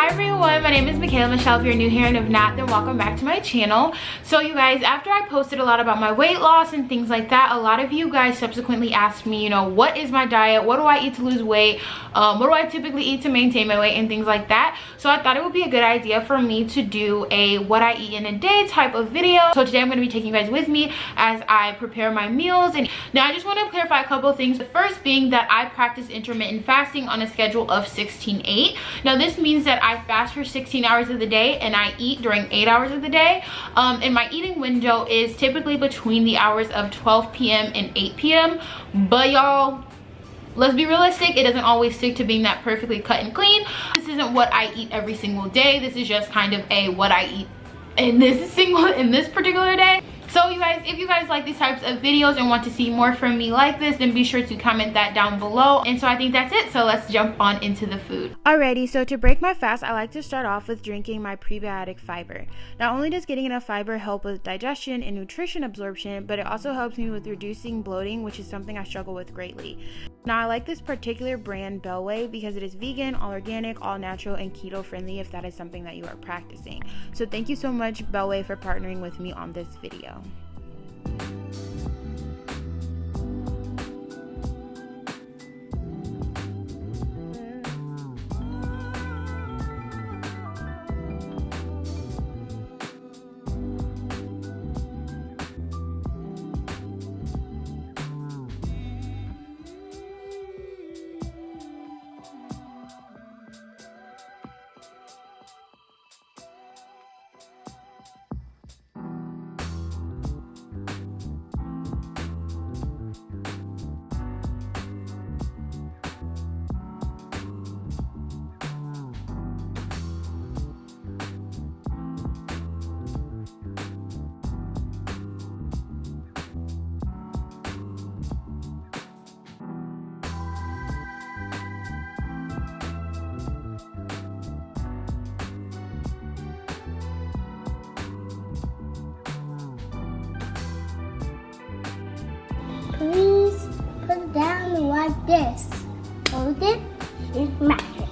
everyone, my name is MaKaylaMaShelle. If you're new here and if not, then welcome back to my channel. So you guys, after I posted a lot about my weight loss and things like that, a lot of you guys subsequently asked me, you know, what is my diet? What do I eat to lose weight? What do I typically eat to maintain my weight and things like that? So I thought it would be a good idea for me to do a what I eat in a day type of video. So today I'm going to be taking you guys with me as I prepare my meals. And now I just want to clarify a couple of things. The first being that I practice intermittent fasting on a schedule of 16-8. Now this means that I fast for 16 hours of the day and I eat during 8 hours of the day. And my eating window is typically between the hours of 12 p.m. and 8 p.m. But y'all, let's be realistic, it doesn't always stick to being that perfectly cut and clean. This isn't what I eat every single day. This is just kind of a what I eat in this particular day. So you guys, if you guys like these types of videos and want to see more from me like this, then be sure to comment that down below. And so I think that's it. So let's jump on into the food. Alrighty, so to break my fast, I like to start off with drinking my prebiotic fiber. Not only does getting enough fiber help with digestion and nutrition absorption, but it also helps me with reducing bloating, which is something I struggle with greatly. Now I like this particular brand, Bellway, because it is vegan, all organic, all natural, and keto friendly if that is something that you are practicing. So thank you so much, Bellway, for partnering with me on this video. Please put it down like this. Hold it and smash it.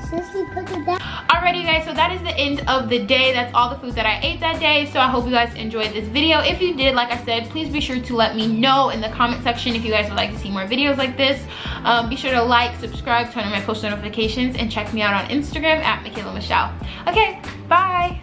Sissy, put it down. Alrighty guys, so that is the end of the day. That's all the food that I ate that day. So I hope you guys enjoyed this video. If you did, like I said, please be sure to let me know in the comment section if you guys would like to see more videos like this. Be sure to like, subscribe, turn on my post notifications, and check me out on Instagram at MaKaylaMaShelle. Okay, bye.